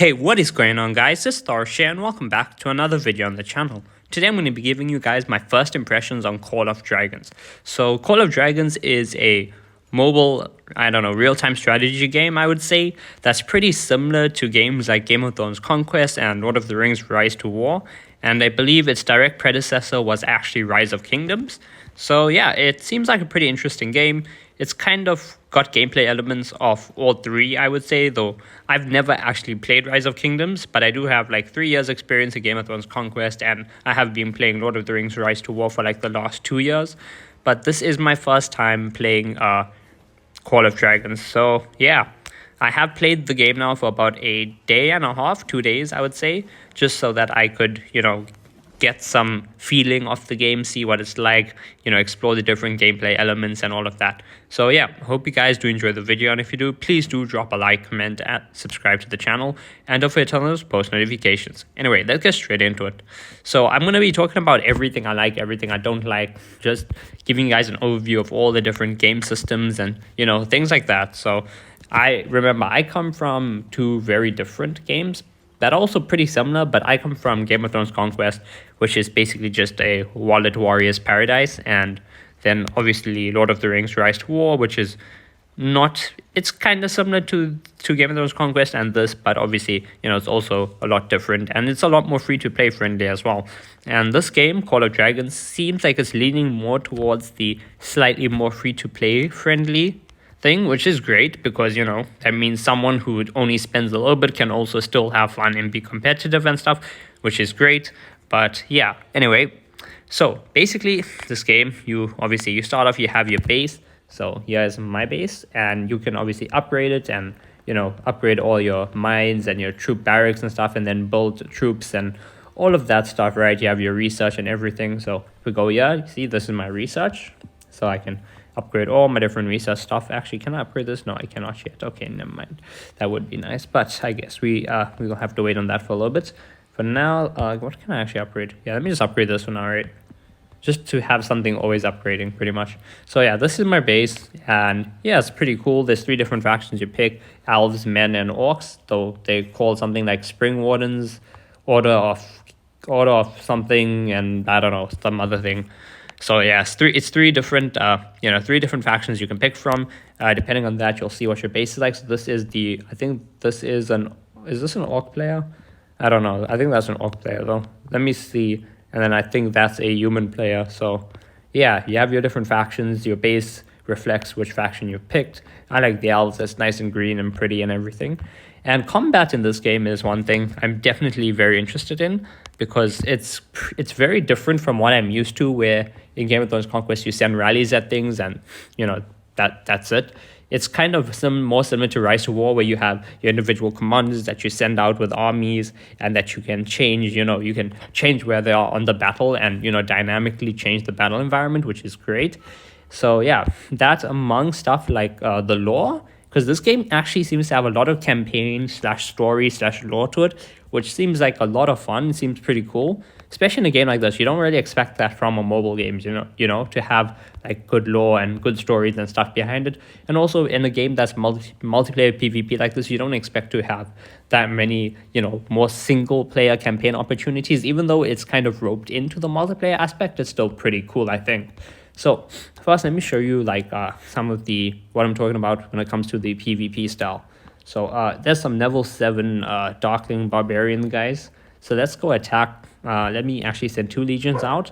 Hey, what is going on, guys? This is Tharshey and welcome back to another video on the channel. Today I'm going to be giving you guys my first impressions on Call of Dragons. So Call of Dragons is a mobile, real-time strategy game, I would say, that's pretty similar to games like Game of Thrones Conquest and Lord of the Rings Rise to War. And I believe its direct predecessor was actually Rise of Kingdoms. So yeah, it seems like a pretty interesting game. It's kind of got gameplay elements of all three, I would say, though I've never actually played Rise of Kingdoms, but I do have like 3 years experience in Game of Thrones Conquest, and I have been playing Lord of the Rings Rise to War for like the last 2 years. But this is my first time playing Call of Dragons. So yeah, I have played the game now for about a day and a half, 2 days, I would say, just so that I could, get some feeling of the game, see what it's like, explore the different gameplay elements and all of that. So yeah, hope you guys do enjoy the video, and if you do, please do drop a like, comment, and subscribe to the channel, and don't forget to turn on those post notifications. Anyway, let's get straight into it. So I'm going to be talking about everything I like, everything I don't like, just giving you guys an overview of all the different game systems and, things like that. So I come from two very different games that are also pretty similar, but I come from Game of Thrones Conquest, which is basically just a Wallet Warriors paradise, and then obviously Lord of the Rings Rise to War, which is not, it's kind of similar to Game of Thrones Conquest and this, but obviously, it's also a lot different, and it's a lot more free-to-play friendly as well. And this game, Call of Dragons, seems like it's leaning more towards the slightly more free-to-play friendly thing, which is great because, that means someone who only spends a little bit can also still have fun and be competitive and stuff, which is great. But yeah, anyway, so basically this game, you start off, you have your base. So here's my base, and you can obviously upgrade it and, upgrade all your mines and your troop barracks and stuff, and then build troops and all of that stuff, right? You have your research and everything. So if we go here, you see this is my research. So I can upgrade all my different research stuff. Actually, can I upgrade this? No, I cannot yet. Okay, never mind. That would be nice, but I guess we will have to wait on that for a little bit. For now, what can I actually upgrade? Yeah, let me just upgrade this one, all right? Just to have something always upgrading, pretty much. So yeah, this is my base, and yeah, it's pretty cool. There's 3 different factions you pick: elves, men, and orcs. Though they call something like Spring Wardens, order of something, and I don't know, some other thing. So yeah, it's three different 3 different factions you can pick from. Depending on that, you'll see what your base is like. So this is is this an orc player? I don't know. I think that's an orc player though. Let me see. And then I think that's a human player. So yeah, you have your different factions. Your base reflects which faction you picked. I like the elves. It's nice and green and pretty and everything. And combat in this game is one thing I'm definitely very interested in, because it's very different from what I'm used to, where in Game of Thrones Conquest you send rallies at things and that's it. It's kind of more similar to Rise to War, where you have your individual commanders that you send out with armies, and that you can change, you can change where they are on the battle and, dynamically change the battle environment, which is great. So yeah, that among stuff like the lore, because this game actually seems to have a lot of campaign / story / lore to it, which seems like a lot of fun. It seems pretty cool, especially in a game like this. You don't really expect that from a mobile game, to have like good lore and good stories and stuff behind it. And also in a game that's multiplayer PvP like this, you don't expect to have that many, more single player campaign opportunities. Even though it's kind of roped into the multiplayer aspect, it's still pretty cool, I think. So first, let me show you like some of what I'm talking about when it comes to the PvP style. So there's some level 7 Darkling Barbarian guys. So let's go attack. Let me actually send 2 legions out.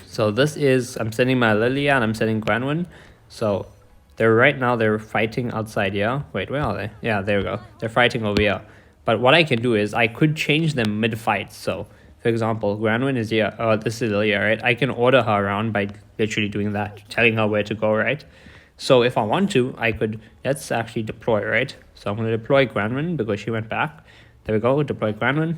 So I'm sending my Lilia and I'm sending Granwyn. So they're fighting outside here. Wait, where are they? Yeah, there we go. They're fighting over here. But what I can do is I could change them mid-fight. So for example, Granwyn is here. This is Lilia, right? I can order her around by literally doing that, telling her where to go, right? So if I want to, let's actually deploy, right? So I'm going to deploy Granwyn because she went back. There we go, deploy Granwyn.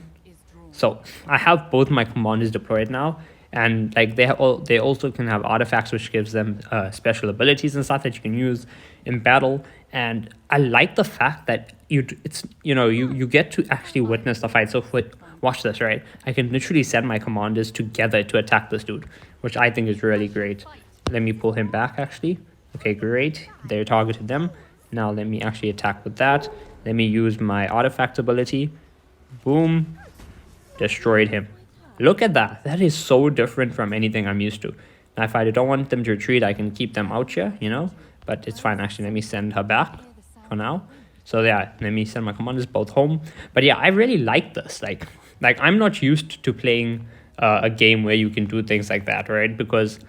So I have both my commanders deployed now. And like they also can have artifacts, which gives them special abilities and stuff that you can use in battle. And I like the fact that you get to actually witness the fight. So watch this, right? I can literally send my commanders together to attack this dude, which I think is really great. Let me pull him back, actually. Okay, great. They targeted them. Now let me actually attack with that. Let me use my artifact ability. Boom. Destroyed him. Look at that. That is so different from anything I'm used to. Now, if I don't want them to retreat, I can keep them out here, you know? But it's fine. Actually, let me send her back for now. So yeah, let me send my commanders both home. But yeah, I really like this. Like I'm not used to playing a game where you can do things like that, right? Because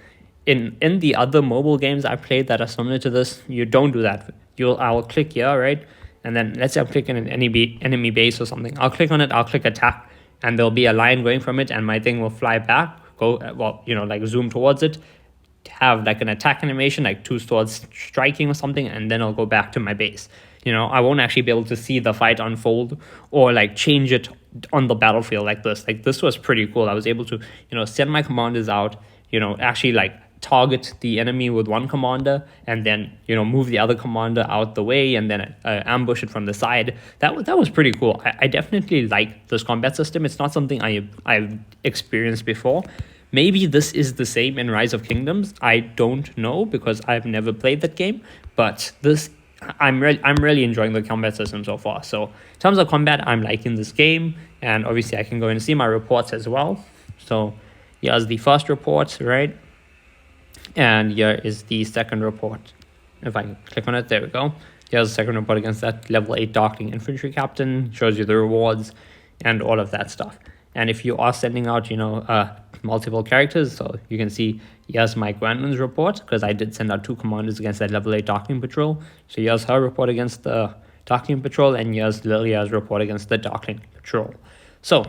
in the other mobile games I've played that are similar to this, you don't do that. I'll click here, right? And then let's say I'm clicking an enemy base or something. I'll click on it, I'll click attack, and there'll be a line going from it, and my thing will fly back, go, well, you know, like zoom towards it, have like an attack animation, like two swords striking or something, and then I'll go back to my base. You know, I won't actually be able to see the fight unfold or like change it on the battlefield like this. Like this was pretty cool. I was able to, you know, send my commanders out, you know, actually like target the enemy with one commander and then, you know, move the other commander out the way and then ambush it from the side. That was pretty cool. I definitely like this combat system. It's not something I've experienced before. Maybe this is the same in Rise of Kingdoms. I don't know because I've never played that game, but this I'm really enjoying the combat system so far. So in terms of combat, I'm liking this game, and obviously I can go and see my reports as well. So here's the first report, right? And here is the second report. If I click on it, there we go. Here's the second report against that level 8 Darkling Infantry Captain. Shows you the rewards and all of that stuff. And if you are sending out, you know, multiple characters, so you can see here's my Gwendolyn's report, because I did send out 2 commanders against that level 8 Darkling Patrol. So here's her report against the Darkling Patrol, and here's Lilia's report against the Darkling Patrol. So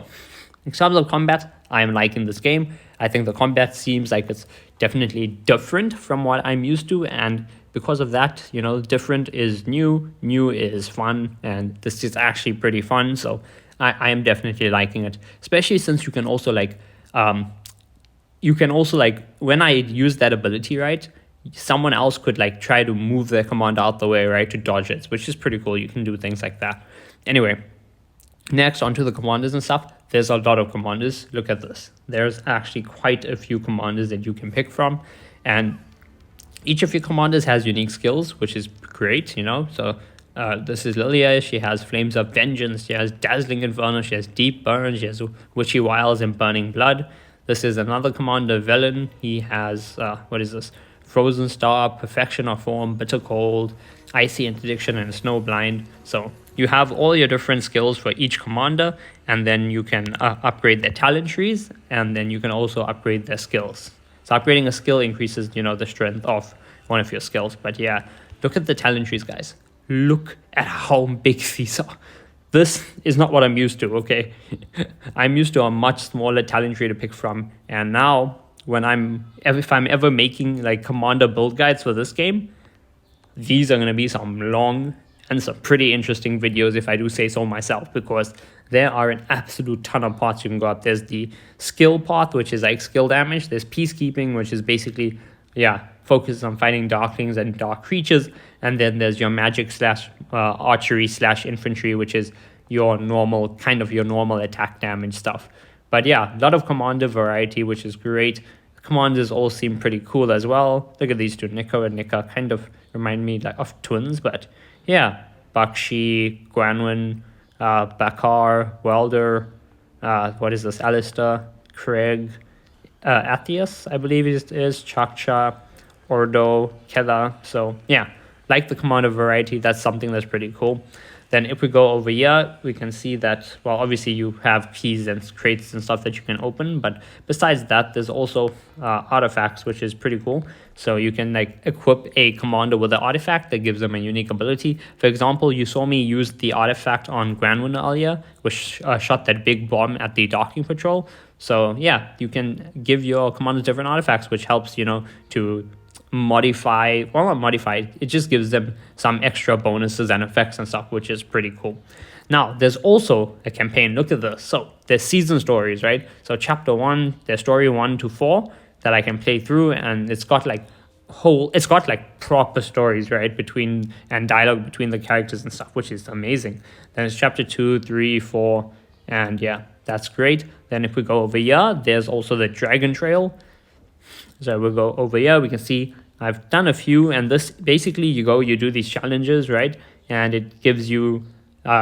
in terms of combat, I'm liking this game. I think the combat seems like it's definitely different from what I'm used to, and because of that, you know, different is new is fun, and this is actually pretty fun. So I am definitely liking it, especially since you can also like when I use that ability, right, someone else could like try to move their commander out the way, right, to dodge it, which is pretty cool. You can do things like that. Anyway, next onto the commanders and stuff. There's a lot of commanders. Look at this. There's actually quite a few commanders that you can pick from, and each of your commanders has unique skills, which is great, you know. So this is Lilia. She has Flames of Vengeance. She has Dazzling Inferno. She has Deep Burn. She has Witchy Wiles and Burning Blood. This is another commander, Velen. He has, what is this? Frozen Star, Perfection of Form, Bitter Cold, Icy Interdiction, and Snowblind. So you have all your different skills for each commander, and then you can upgrade their talent trees, and then you can also upgrade their skills. So upgrading a skill increases, you know, the strength of one of your skills. But yeah, look at the talent trees, guys. Look at how big these are. This is not what I'm used to, okay? I'm used to a much smaller talent tree to pick from. And now, if I'm ever making like commander build guides for this game, these are going to be some long and some pretty interesting videos, if I do say so myself, because there are an absolute ton of paths you can go up. There's the skill path, which is like skill damage. There's peacekeeping, which is basically, yeah, focuses on fighting darklings and dark creatures. And then there's your magic / archery / infantry, which is your normal attack damage stuff. But yeah, a lot of commander variety, which is great. Commanders all seem pretty cool as well. Look at these two, Nico and Nika, kind of remind me like of twins, but yeah, Bakshi, Gwanwyn, Bakar, Welder, what is this, Alistair, Craig, Athias, I believe it is, Chakcha, Ordo, Kella. So yeah, like the commander variety, that's something that's pretty cool. Then if we go over here, we can see that, well, obviously you have keys and crates and stuff that you can open, but besides that, there's also artifacts, which is pretty cool. So you can like equip a commander with an artifact that gives them a unique ability. For example, you saw me use the artifact on Granwyn earlier, which shot that big bomb at the docking patrol. So yeah, you can give your commanders different artifacts, which helps, you know, to modify, well, not modify, it just gives them some extra bonuses and effects and stuff, which is pretty cool. Now, there's also a campaign. Look at this. So there's season stories, right? So chapter 1, there's story 1 to 4 that I can play through, and it's got like proper stories, right, between, and dialogue between the characters and stuff, which is amazing. Then it's chapter 2, 3, 4, and yeah, that's great. Then if we go over here, there's also the Dragon Trail. So we'll go over here, we can see I've done a few, and this basically you do these challenges, right? And it gives you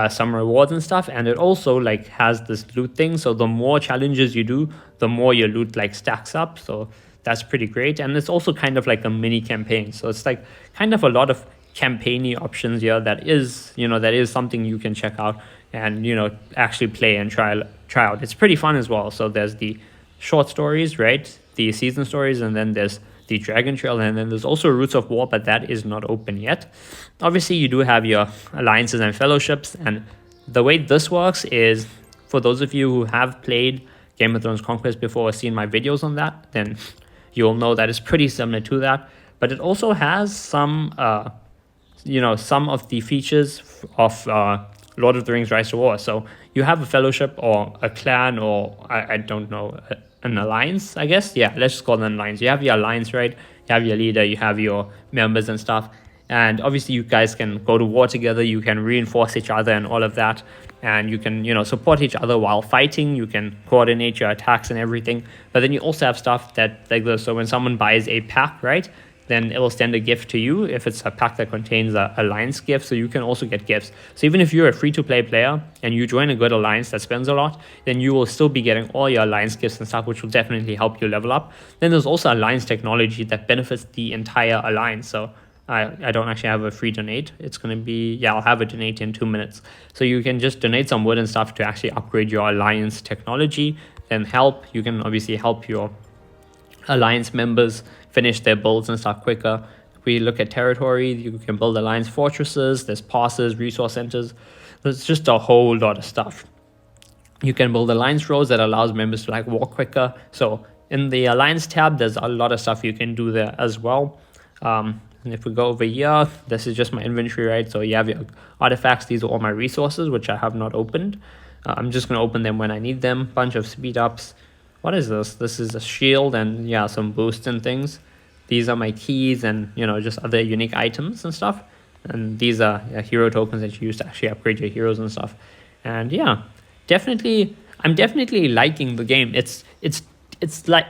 some rewards and stuff, and it also like has this loot thing, so the more challenges you do, the more your loot like stacks up, so that's pretty great. And it's also kind of like a mini campaign, so it's like kind of a lot of campaigny options here that is, that is something you can check out and actually play and try out. It's pretty fun as well. So there's the short stories, right, the season stories, and then there's the Dragon Trail, and then there's also Roots of War, but that is not open yet. Obviously, you do have your alliances and fellowships, and the way this works is, for those of you who have played Game of Thrones Conquest before or seen my videos on that, then you'll know that it's pretty similar to that. But it also has some, some of the features of Lord of the Rings Rise to War. So you have a fellowship or a clan, or I don't know, an alliance, I guess. Yeah, let's just call them an alliance. You have your alliance, right? You have your leader, you have your members and stuff. And obviously you guys can go to war together, you can reinforce each other and all of that. And you can, support each other while fighting. You can coordinate your attacks and everything. But then you also have stuff that like this. So when someone buys a pack, right, then it will send a gift to you if it's a pack that contains a alliance gift. So you can also get gifts. So even if you're a free-to-play player and you join a good alliance that spends a lot, then you will still be getting all your alliance gifts and stuff, which will definitely help you level up. Then there's also alliance technology that benefits the entire alliance. So I don't actually have a free donate. It's going to be, I'll have a donate in 2 minutes. So you can just donate some wood and stuff to actually upgrade your alliance technology and help. You can obviously help your alliance members finish their builds and stuff quicker. If we look at territory, you can build alliance fortresses, there's passes, resource centers. There's just a whole lot of stuff. You can build alliance roads that allows members to like walk quicker. So in the alliance tab, there's a lot of stuff you can do there as well. And if we go over here, this is just my inventory, right? So you have your artifacts. These are all my resources, which I have not opened. I'm just going to open them when I need them. Bunch of speed ups. What is this? This is a shield and some boosts and things. These are my keys and, just other unique items and stuff. And these are hero tokens that you use to actually upgrade your heroes and stuff. And I'm definitely liking the game. It's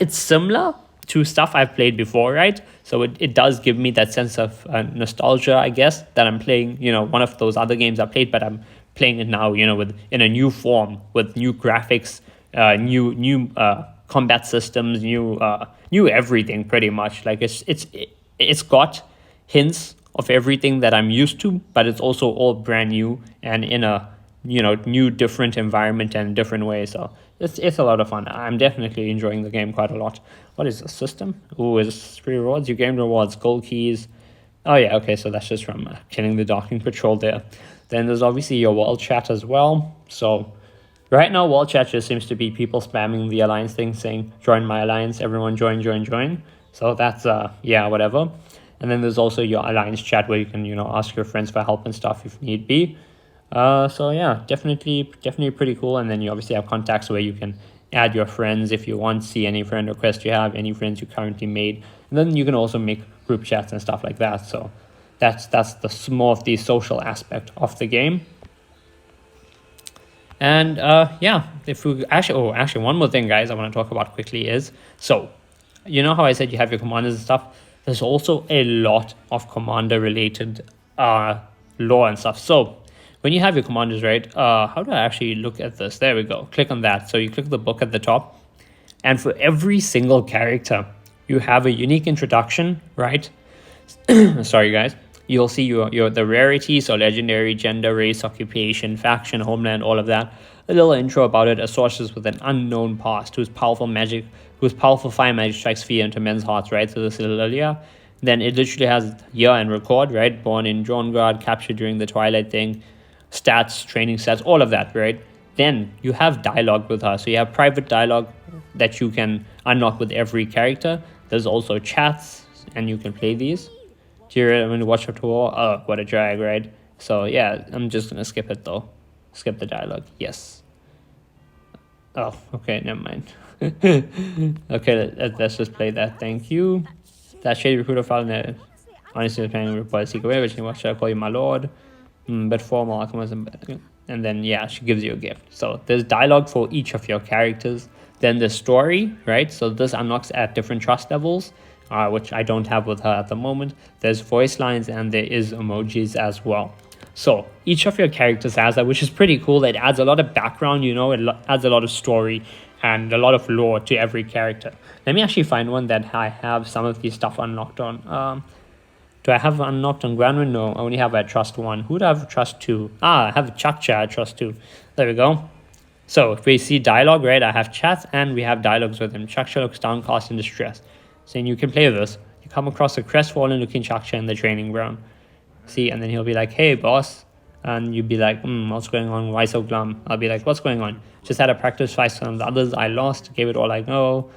similar to stuff I've played before, right? So it does give me that sense of nostalgia, I guess, that I'm playing, one of those other games I played, but I'm playing it now, in a new form with new graphics, new combat systems, new everything pretty much. Like it's got hints of everything that I'm used to, but it's also all brand new and in a new different environment and different way. So it's a lot of fun. I'm definitely enjoying the game quite a lot. What is the system? Ooh, is free rewards? You gain rewards, gold keys. Oh yeah, okay, so that's just from killing the Darking Patrol there. Then there's obviously your world chat as well. So right now, world chat just seems to be people spamming the alliance thing, saying, join my alliance, everyone join, join, join. So that's, whatever. And then there's also your alliance chat where you can, ask your friends for help and stuff if need be. So yeah, definitely pretty cool. And then you obviously have contacts where you can add your friends if you want, see any friend request you have, any friends you currently made. And then you can also make group chats and stuff like that. So that's the more of the social aspect of the game. And if we actually one more thing, guys, I want to talk about quickly is, so how I said you have your commanders and stuff. There's also a lot of commander related lore and stuff. So when you have your commanders, right, how do I actually look at this? There we go. Click on that. So you click the book at the top. And for every single character, you have a unique introduction, right? Sorry, guys. You'll see the rarity, so legendary, gender, race, occupation, faction, homeland, all of that. A little intro about it, a sorceress with an unknown past whose powerful fire magic strikes fear into men's hearts, right? So this is a little earlier. Then it literally has year and record, right? Born in Jorngard, captured during the Twilight thing, stats, training stats, all of that, right? Then you have dialogue with her. So you have private dialogue that you can unlock with every character. There's also chats, and you can play these. Do you really want to watch up to war? Oh, what a drag, right? So yeah, I'm just going to skip it though. Skip the dialogue. Yes. Oh, okay, never mind. Okay, let's just play that. Thank you. That shady recruiter file in honestly planning to report a secret way, which what should I call you, my lord? But formal alchemism. And then she gives you a gift. So there's dialogue for each of your characters. Then the story, right? So this unlocks at different trust levels, which I don't have with her at the moment. There's voice lines and there is emojis as well. So each of your characters has that, which is pretty cool. It adds a lot of background, you know, adds a lot of story and a lot of lore to every character. Let me actually find one that I have some of these stuff unlocked on. Do I have unlocked on Granwin? No, I only have at Trust 1. Who do I have Trust 2? I have Chakcha at Trust 2. There we go. So if we see dialogue, right, I have chats and we have dialogues with him. Chakcha looks downcast and distressed, saying you can play this. You come across a crestfallen looking Chakcha in the training ground. See, and then he'll be like, hey, boss. And you'd be like, what's going on? Why so glum? I'll be like, what's going on? Just had a practice fight some of the others. I lost, gave it all I know.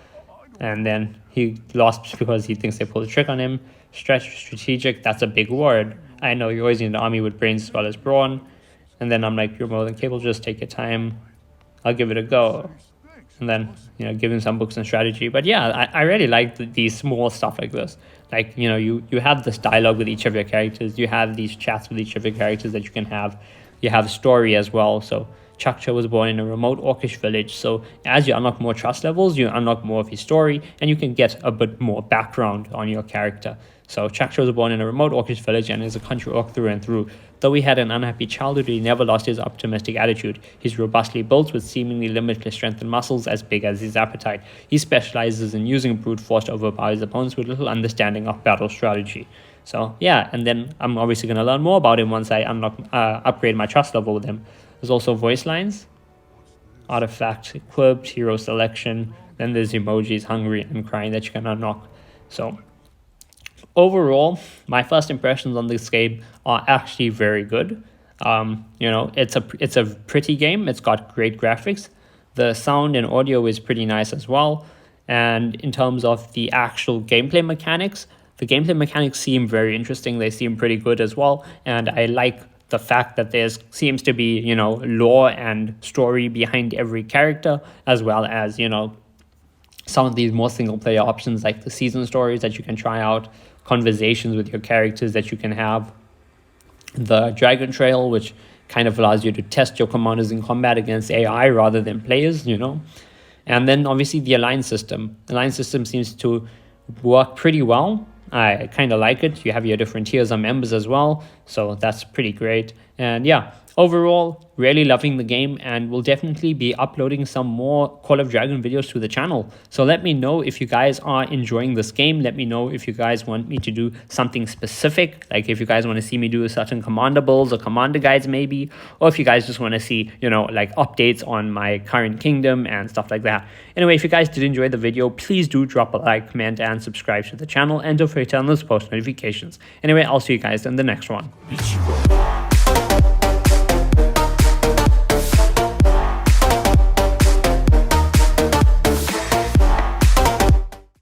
And then he lost because he thinks they pulled a trick on him. Strategic, that's a big word. I know you're always in the army with brains as well as brawn. And then I'm like, you're more than capable, just take your time. I'll give it a go. And then, you know, give him some books on strategy. But yeah, I really like these small stuff like this. Like, you know, you have this dialogue with each of your characters. You have these chats with each of your characters that you can have. You have story as well. So Chakcha was born in a remote orcish village. So as you unlock more trust levels, you unlock more of his story and you can get a bit more background on your character. So Chakcha was born in a remote orcish village and is a country orc through and through. Though he had an unhappy childhood, he never lost his optimistic attitude. He's robustly built with seemingly limitless strength and muscles as big as his appetite. He specializes in using brute force to overpower his opponents with little understanding of battle strategy. So yeah, and then I'm obviously going to learn more about him once I upgrade my trust level with him. There's also voice lines, artifact equipped, hero selection. Then there's emojis, hungry and crying that you can unlock. So overall, my first impressions on this game are actually very good. You know, it's a pretty game. It's got great graphics. The sound and audio is pretty nice as well. And in terms of the actual gameplay mechanics, the gameplay mechanics seem very interesting. They seem pretty good as well. And I like the fact that there seems to be, you know, lore and story behind every character, as well as, you know, some of these more single player options like the season stories that you can try out, conversations with your characters that you can have, the Dragon Trail, which kind of allows you to test your commanders in combat against AI rather than players, you know. And then obviously the alliance system. The alliance system seems to work pretty well. I kind of like it. You have your different tiers of members as well, so that's pretty great. And yeah, overall, really loving the game, and we'll definitely be uploading some more Call of Dragon videos to the channel. So let me know if you guys are enjoying this game. Let me know if you guys want me to do something specific, like if you guys want to see me do certain commander builds or commander guides maybe, or if you guys just want to see, you know, like updates on my current kingdom and stuff like that. Anyway, if you guys did enjoy the video, please do drop a like, comment, and subscribe to the channel, and don't forget to turn on those post notifications. Anyway, I'll see you guys in the next one.